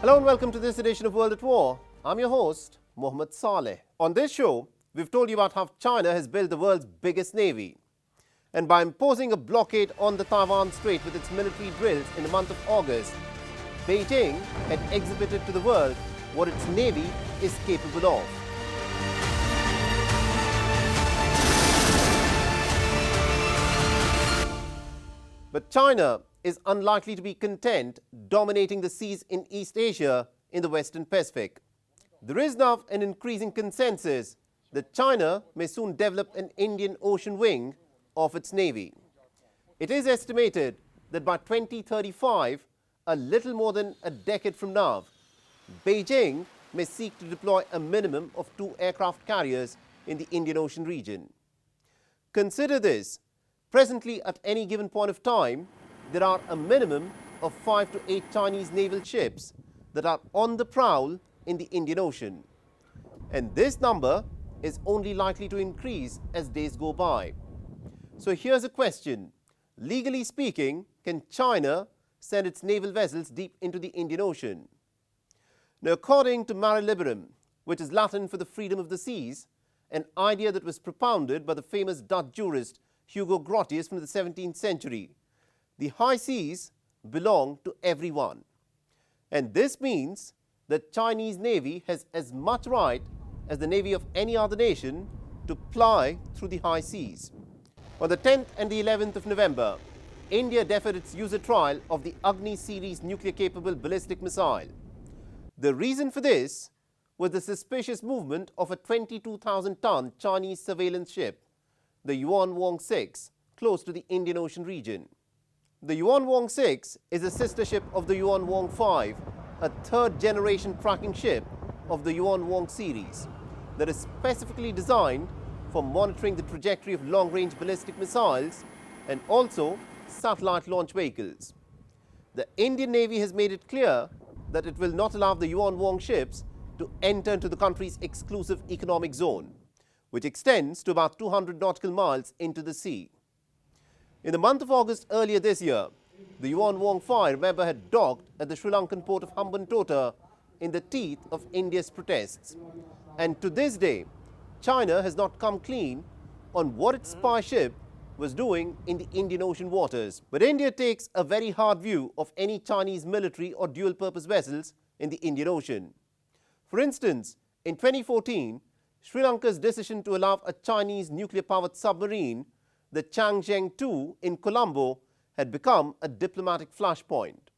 Hello and welcome to this edition of World at War. I'm your host, Mohammed Saleh. On this show, we've told you about how China has built the world's biggest navy. And by imposing a blockade on the Taiwan Strait with its military drills in the month of August, Beijing had exhibited to the world what its navy is capable of. But China is unlikely to be content dominating the seas in East Asia in the Western Pacific. There is now an increasing consensus that China may soon develop an Indian Ocean wing of its navy. It is estimated that by 2035, a little more than a decade from now, Beijing may seek to deploy a minimum of 2 aircraft carriers in the Indian Ocean region. Consider this. Presently, at any given point of time, there are a minimum of 5 to 8 Chinese naval ships that are on the prowl in the Indian Ocean. And this number is only likely to increase as days go by. So here's a question. Legally speaking, can China send its naval vessels deep into the Indian Ocean? Now, according to mare liberum, which is Latin for the freedom of the seas, an idea that was propounded by the famous Dutch jurist Hugo Grotius from the 17th century, the high seas belong to everyone. And this means that Chinese Navy has as much right as the navy of any other nation to ply through the high seas. On the 10th and the 11th of November, India deferred its user trial of the Agni series nuclear-capable ballistic missile. The reason for this was the suspicious movement of a 22,000-ton Chinese surveillance ship, the Yuan 6, close to the Indian Ocean region. The Yuan 6 is a sister ship of the Yuan 5, a third-generation tracking ship of the Yuan series that is specifically designed for monitoring the trajectory of long-range ballistic missiles and also satellite launch vehicles. The Indian Navy has made it clear that it will not allow the Yuan ships to enter into the country's exclusive economic zone, which extends to about 200 nautical miles into the sea. In the month of August earlier this year, the Yuan 5, remember, had docked at the Sri Lankan port of Hambantota in the teeth of India's protests. And to this day, China has not come clean on what its spy ship was doing in the Indian Ocean waters. But India takes a very hard view of any Chinese military or dual-purpose vessels in the Indian Ocean. For instance, in 2014, Sri Lanka's decision to allow a Chinese nuclear-powered submarine, the Changzheng 2 in Colombo, had become a diplomatic flashpoint.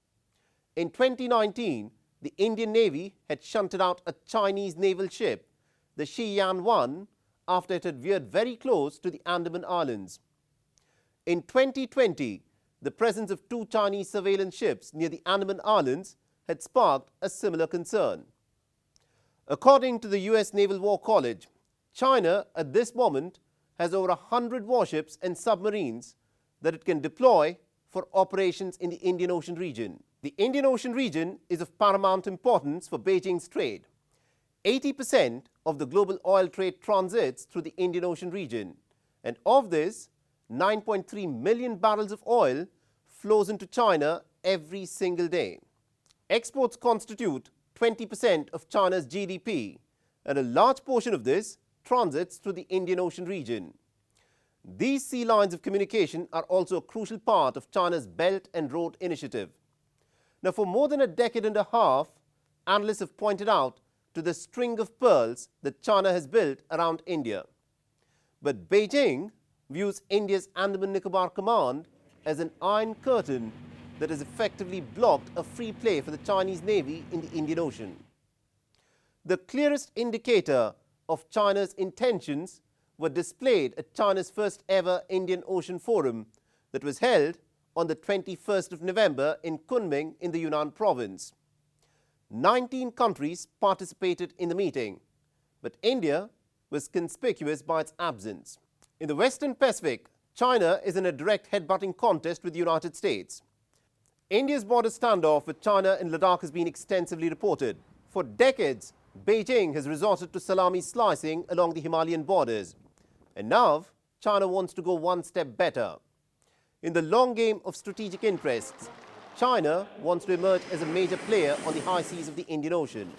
In 2019, the Indian Navy had shunted out a Chinese naval ship, the Xi'an 1, after it had veered very close to the Andaman Islands. In 2020, the presence of 2 Chinese surveillance ships near the Andaman Islands had sparked a similar concern. According to the US Naval War College, China at this moment has over 100 warships and submarines that it can deploy for operations in the Indian Ocean region. The Indian Ocean region is of paramount importance for Beijing's trade. 80% of the global oil trade transits through the Indian Ocean region, and of this, 9.3 million barrels of oil flows into China every single day. Exports constitute 20% of China's GDP, and a large portion of this transits through the Indian Ocean region. These sea lines of communication are also a crucial part of China's Belt and Road Initiative. Now, for more than a decade and a half, analysts have pointed out to the string of pearls that China has built around India. But Beijing views India's Andaman-Nicobar Command as an iron curtain that has effectively blocked a free play for the Chinese Navy in the Indian Ocean. The clearest indicator of China's intentions were displayed at China's first ever Indian Ocean Forum that was held on the 21st of November in Kunming in the Yunnan province. 19 countries participated in the meeting, but India was conspicuous by its absence. In the Western Pacific, China is in a direct headbutting contest with the United States. India's border standoff with China in Ladakh has been extensively reported. For decades, Beijing has resorted to salami slicing along the Himalayan borders. And now, China wants to go one step better. In the long game of strategic interests, China wants to emerge as a major player on the high seas of the Indian Ocean.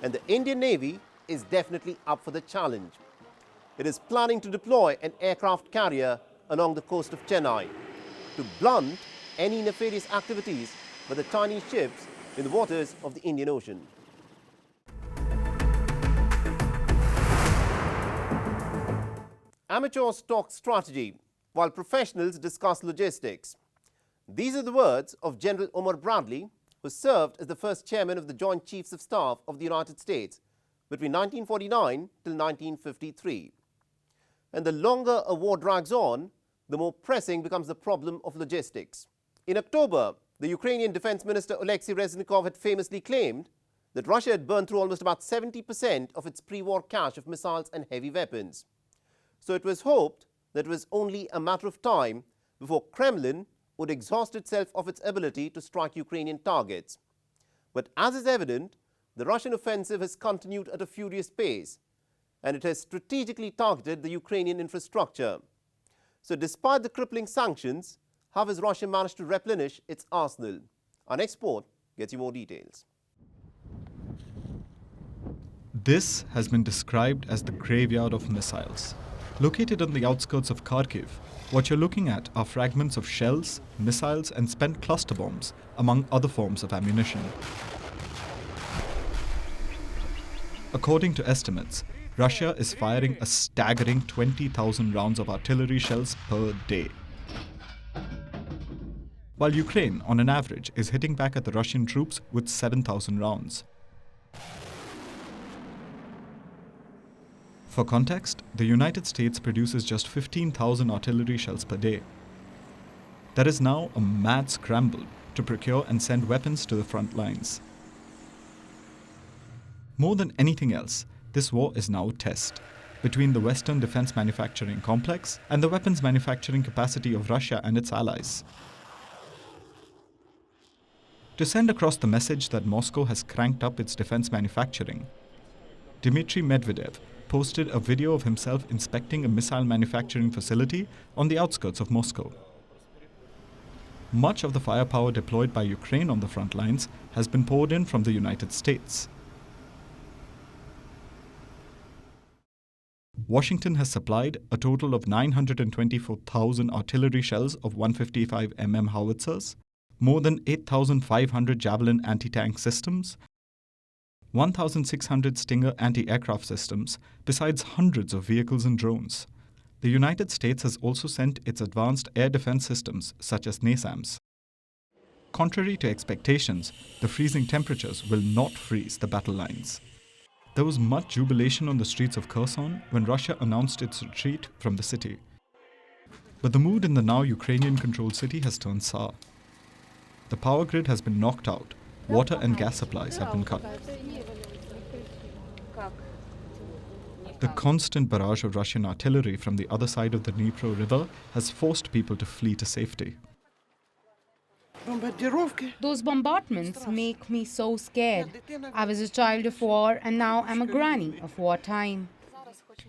And the Indian Navy is definitely up for the challenge. It is planning to deploy an aircraft carrier along the coast of Chennai to blunt any nefarious activities by the Chinese ships in the waters of the Indian Ocean. Amateurs talk strategy while professionals discuss logistics. These are the words of General Omar Bradley, who served as the first chairman of the Joint Chiefs of Staff of the United States between 1949 till 1953. And the longer a war drags on, the more pressing becomes the problem of logistics. In October, the Ukrainian Defense Minister Oleksiy Reznikov had famously claimed that Russia had burned through almost about 70% of its pre-war cache of missiles and heavy weapons. So it was hoped that it was only a matter of time before Kremlin would exhaust itself of its ability to strike Ukrainian targets. But as is evident, the Russian offensive has continued at a furious pace, and it has strategically targeted the Ukrainian infrastructure. So despite the crippling sanctions, how has Russia managed to replenish its arsenal? Our next report gets you more details. This has been described as the graveyard of missiles. Located on the outskirts of Kharkiv, what you're looking at are fragments of shells, missiles and spent cluster bombs, among other forms of ammunition. According to estimates, Russia is firing a staggering 20,000 rounds of artillery shells per day. While Ukraine, on an average, is hitting back at the Russian troops with 7,000 rounds. For context, the United States produces just 15,000 artillery shells per day. There is now a mad scramble to procure and send weapons to the front lines. More than anything else, this war is now a test between the Western defense manufacturing complex and the weapons manufacturing capacity of Russia and its allies. To send across the message that Moscow has cranked up its defense manufacturing, Dmitry Medvedev posted a video of himself inspecting a missile manufacturing facility on the outskirts of Moscow. Much of the firepower deployed by Ukraine on the front lines has been poured in from the United States. Washington has supplied a total of 924,000 artillery shells of 155 mm howitzers, more than 8,500 Javelin anti-tank systems, 1,600 Stinger anti-aircraft systems, besides hundreds of vehicles and drones. The United States has also sent its advanced air defense systems, such as NASAMS. Contrary to expectations, the freezing temperatures will not freeze the battle lines. There was much jubilation on the streets of Kherson when Russia announced its retreat from the city. But the mood in the now Ukrainian-controlled city has turned sour. The power grid has been knocked out. Water and gas supplies have been cut. The constant barrage of Russian artillery from the other side of the Dnipro River has forced people to flee to safety. Those bombardments make me so scared. I was a child of war and now I'm a granny of wartime.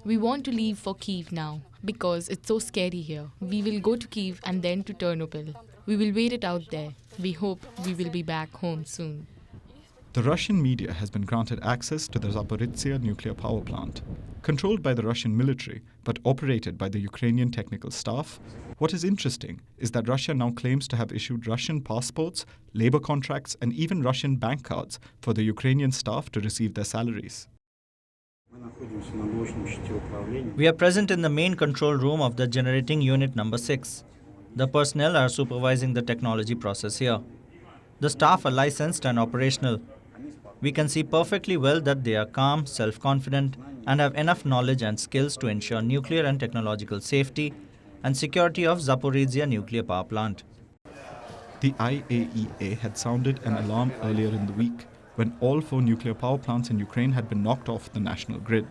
We want to leave for Kyiv now because it's so scary here. We will go to Kyiv and then to Ternopil. We will wait it out there. We hope we will be back home soon. The Russian media has been granted access to the Zaporizhzhia nuclear power plant. Controlled by the Russian military but operated by the Ukrainian technical staff, what is interesting is that Russia now claims to have issued Russian passports, labor contracts and even Russian bank cards for the Ukrainian staff to receive their salaries. We are present in the main control room of the generating unit number 6. The personnel are supervising the technology process here. The staff are licensed and operational. We can see perfectly well that they are calm, self-confident, and have enough knowledge and skills to ensure nuclear and technological safety and security of Zaporizhzhia nuclear power plant. The IAEA had sounded an alarm earlier in the week when all 4 nuclear power plants in Ukraine had been knocked off the national grid.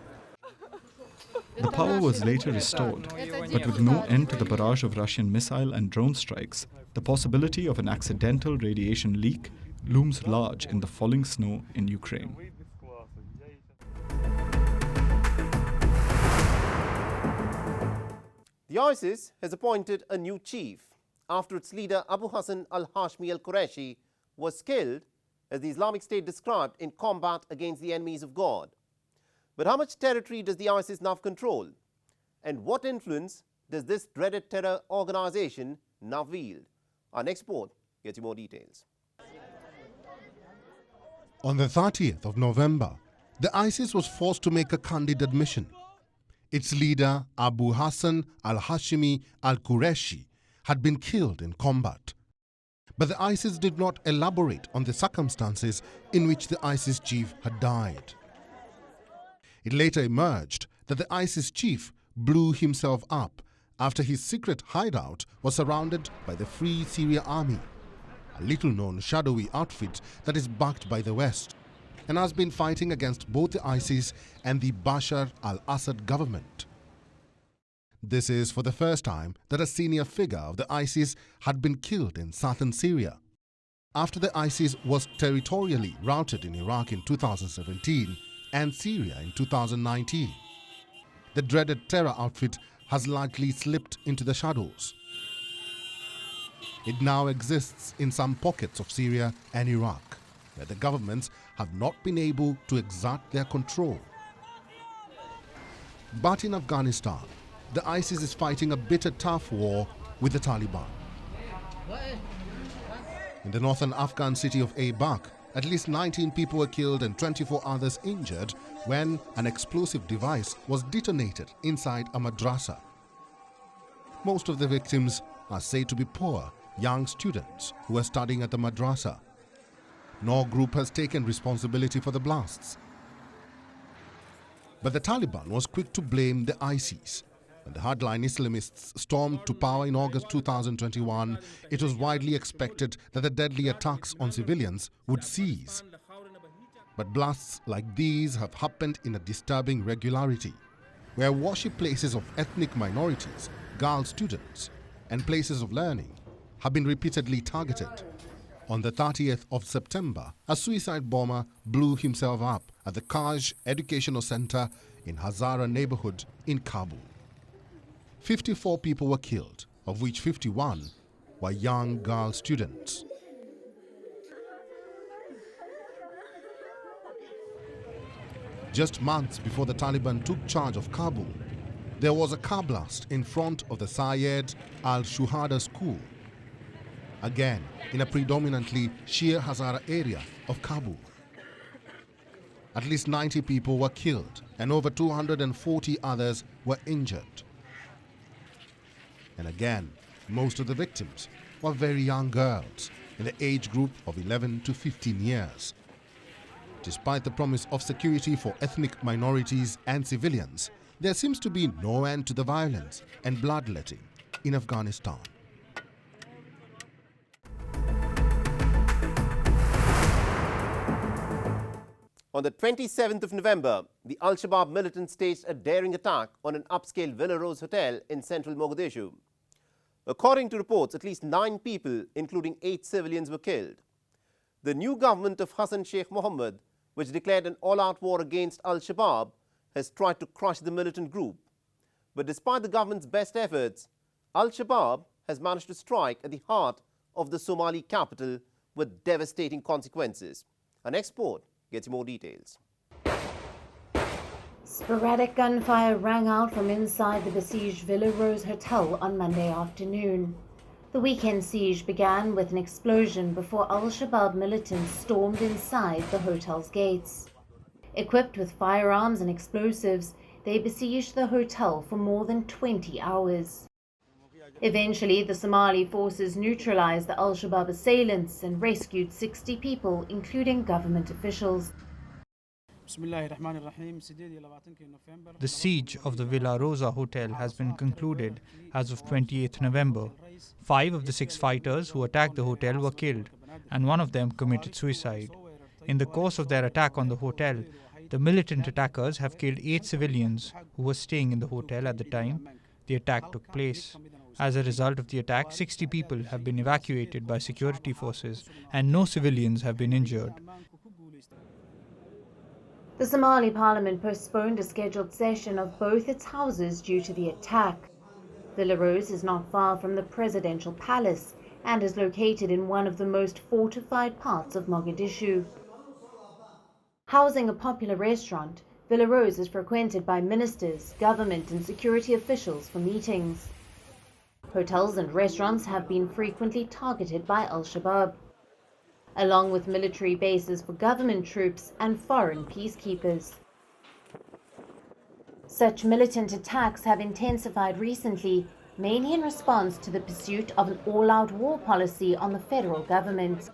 The power was later restored, but with no end to the barrage of Russian missile and drone strikes, the possibility of an accidental radiation leak looms large in the falling snow in Ukraine. The ISIS has appointed a new chief, after its leader Abu Hassan al-Hashmi al-Qureshi was killed, as the Islamic State described, in combat against the enemies of God. But how much territory does the ISIS now control? And what influence does this dreaded terror organization now wield? Our next report gets you more details. On the 30th of November, the ISIS was forced to make a candid admission. Its leader, Abu Hassan al-Hashmi al-Qureshi, had been killed in combat. But the ISIS did not elaborate on the circumstances in which the ISIS chief had died. It later emerged that the ISIS chief blew himself up after his secret hideout was surrounded by the Free Syria Army, a little-known shadowy outfit that is backed by the West and has been fighting against both the ISIS and the Bashar al-Assad government. This is for the first time that a senior figure of the ISIS had been killed in southern Syria, after the ISIS was territorially routed in Iraq in 2017 and Syria in 2019. The dreaded terror outfit has largely slipped into the shadows. It now exists in some pockets of Syria and Iraq, where the governments have not been able to exert their control. But in Afghanistan, the ISIS is fighting a bitter tough war with the Taliban. In the northern Afghan city of Abak, at least 19 people were killed and 24 others injured when an explosive device was detonated inside a madrasa. Most of the victims are said to be poor, young students who are studying at the madrasa. No group has taken responsibility for the blasts. But the Taliban was quick to blame the ISIS. When the hardline Islamists stormed to power in August 2021, it was widely expected that the deadly attacks on civilians would cease. But blasts like these have happened in a disturbing regularity, where worship places of ethnic minorities, girl students, and places of learning have been repeatedly targeted. On the 30th of September, a suicide bomber blew himself up at the Kaj Educational Center in Hazara neighborhood in Kabul. 54 people were killed, of which 51 were young girl students. Just months before the Taliban took charge of Kabul, there was a car blast in front of the Syed al-Shuhada school, again in a predominantly Shia Hazara area of Kabul. At least 90 people were killed and over 240 others were injured. And again, most of the victims were very young girls in the age group of 11 to 15 years. Despite the promise of security for ethnic minorities and civilians, there seems to be no end to the violence and bloodletting in Afghanistan. On the 27th of November, the Al-Shabaab militants staged a daring attack on an upscale Villa Rose hotel in central Mogadishu. According to reports, at least 9 people, including 8 civilians, were killed. The new government of Hassan Sheikh Mohammed, which declared an all-out war against Al-Shabaab, has tried to crush the militant group. But despite the government's best efforts, Al-Shabaab has managed to strike at the heart of the Somali capital with devastating consequences. Our next report gets you more details. Sporadic gunfire rang out from inside the besieged Villa Rose Hotel on Monday afternoon. The weekend siege began with an explosion before Al-Shabaab militants stormed inside the hotel's gates. Equipped with firearms and explosives, they besieged the hotel for more than 20 hours. Eventually, the Somali forces neutralized the Al-Shabaab assailants and rescued 60 people, including government officials. The siege of the Villa Rosa Hotel has been concluded as of 28th November. 5 of the 6 fighters who attacked the hotel were killed, and 1 of them committed suicide. In the course of their attack on the hotel, the militant attackers have killed 8 civilians who were staying in the hotel at the time the attack took place. As a result of the attack, 60 people have been evacuated by security forces and no civilians have been injured. The Somali parliament postponed a scheduled session of both its houses due to the attack. Villa Rose is not far from the presidential palace and is located in one of the most fortified parts of Mogadishu. Housing a popular restaurant, Villa Rose is frequented by ministers, government and security officials for meetings. Hotels and restaurants have been frequently targeted by Al-Shabaab, along with military bases for government troops and foreign peacekeepers. Such militant attacks have intensified recently, mainly in response to the pursuit of an all-out war policy on the federal government.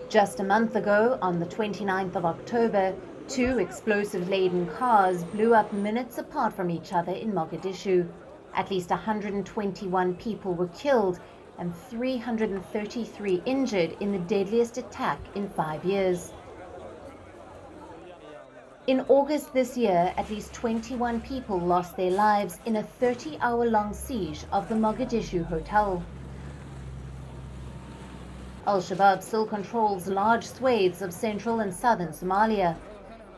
Just a month ago, on the 29th of October, 2 explosive-laden cars blew up minutes apart from each other in Mogadishu. At least 121 people were killed and 333 injured in the deadliest attack in 5 years. In August this year, at least 21 people lost their lives in a 30-hour-long siege of the Mogadishu hotel. Al-Shabaab still controls large swathes of central and southern Somalia,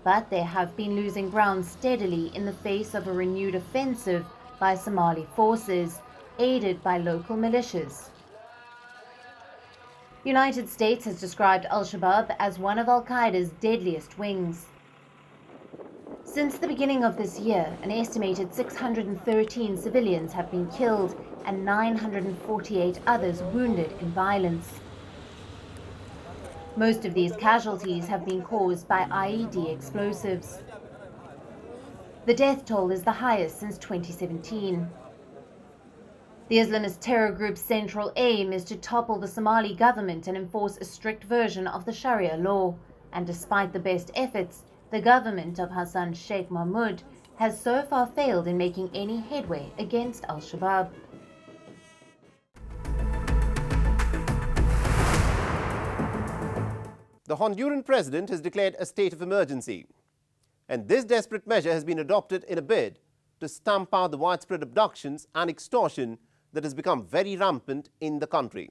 but they have been losing ground steadily in the face of a renewed offensive by Somali forces, aided by local militias. The United States has described Al-Shabaab as one of Al-Qaeda's deadliest wings. Since the beginning of this year, an estimated 613 civilians have been killed and 948 others wounded in violence. Most of these casualties have been caused by IED explosives. The death toll is the highest since 2017. The Islamist terror group's central aim is to topple the Somali government and enforce a strict version of the Sharia law. And despite the best efforts, the government of Hassan Sheikh Mahmoud has so far failed in making any headway against Al-Shabaab. The Honduran president has declared a state of emergency, and this desperate measure has been adopted in a bid to stamp out the widespread abductions and extortion that has become very rampant in the country.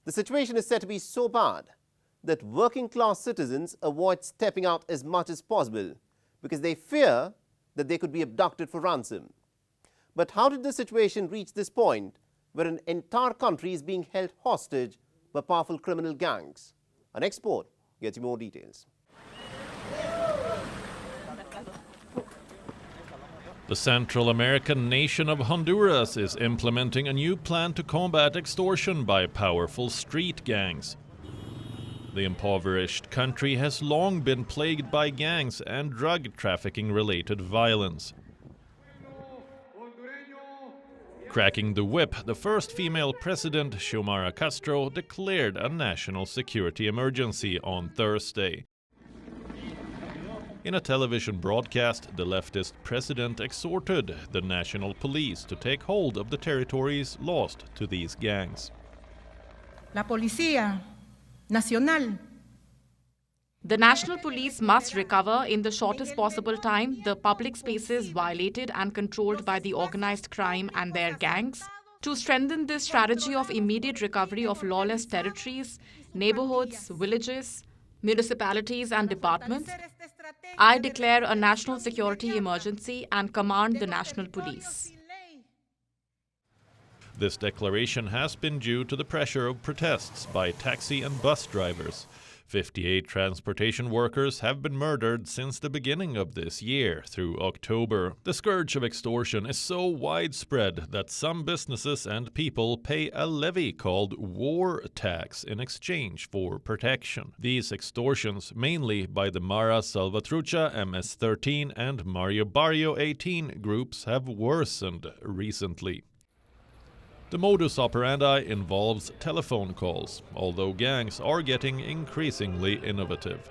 The situation is said to be so bad that working-class citizens avoid stepping out as much as possible because they fear that they could be abducted for ransom. But how did the situation reach this point where an entire country is being held hostage by powerful criminal gangs? Our next report gets you more details. The Central American nation of Honduras is implementing a new plan to combat extortion by powerful street gangs. The impoverished country has long been plagued by gangs and drug trafficking-related violence. Cracking the whip, the first female president, Xiomara Castro, declared a national security emergency on Thursday. In a television broadcast, the leftist president exhorted the national police to take hold of the territories lost to these gangs. La Policía Nacional. The National Police must recover in the shortest possible time the public spaces violated and controlled by the organized crime and their gangs. To strengthen this strategy of immediate recovery of lawless territories, neighborhoods, villages, municipalities and departments, I declare a national security emergency and command the National Police. This declaration has been due to the pressure of protests by taxi and bus drivers. 58 transportation workers have been murdered since the beginning of this year through October. The scourge of extortion is so widespread that some businesses and people pay a levy called war tax in exchange for protection. These extortions, mainly by the Mara Salvatrucha MS-13 and Mario Barrio 18 groups, have worsened recently. The modus operandi involves telephone calls, although gangs are getting increasingly innovative.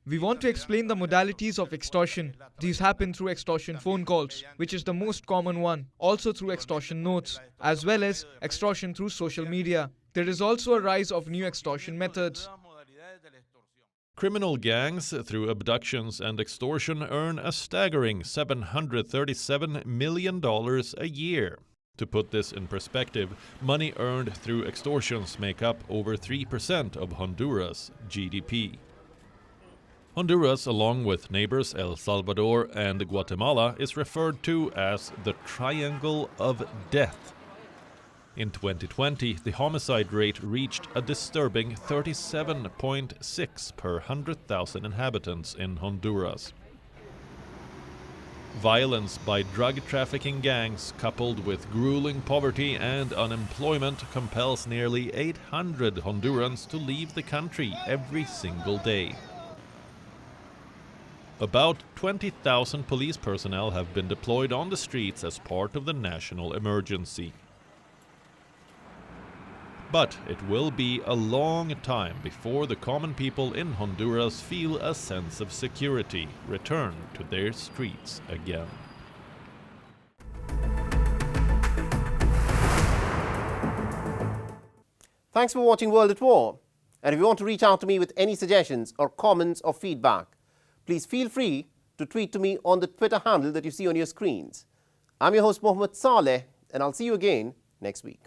We want to explain the modalities of extortion. These happen through extortion phone calls, which is the most common one, also through extortion notes, as well as extortion through social media. There is also a rise of new extortion methods. Criminal gangs, through abductions and extortion, earn a staggering $737 million a year. To put this in perspective, money earned through extortions make up over 3% of Honduras' GDP. Honduras, along with neighbors El Salvador and Guatemala, is referred to as the Triangle of Death. In 2020, the homicide rate reached a disturbing 37.6 per 100,000 inhabitants in Honduras. Violence by drug trafficking gangs, coupled with grueling poverty and unemployment, compels nearly 800 Hondurans to leave the country every single day. About 20,000 police personnel have been deployed on the streets as part of the national emergency. But it will be a long time before the common people in Honduras feel a sense of security, return to their streets again. Thanks for watching World at War. And if you want to reach out to me with any suggestions or comments or feedback, please feel free to tweet to me on the Twitter handle that you see on your screens. I'm your host Mohammed Saleh, and I'll see you again next week.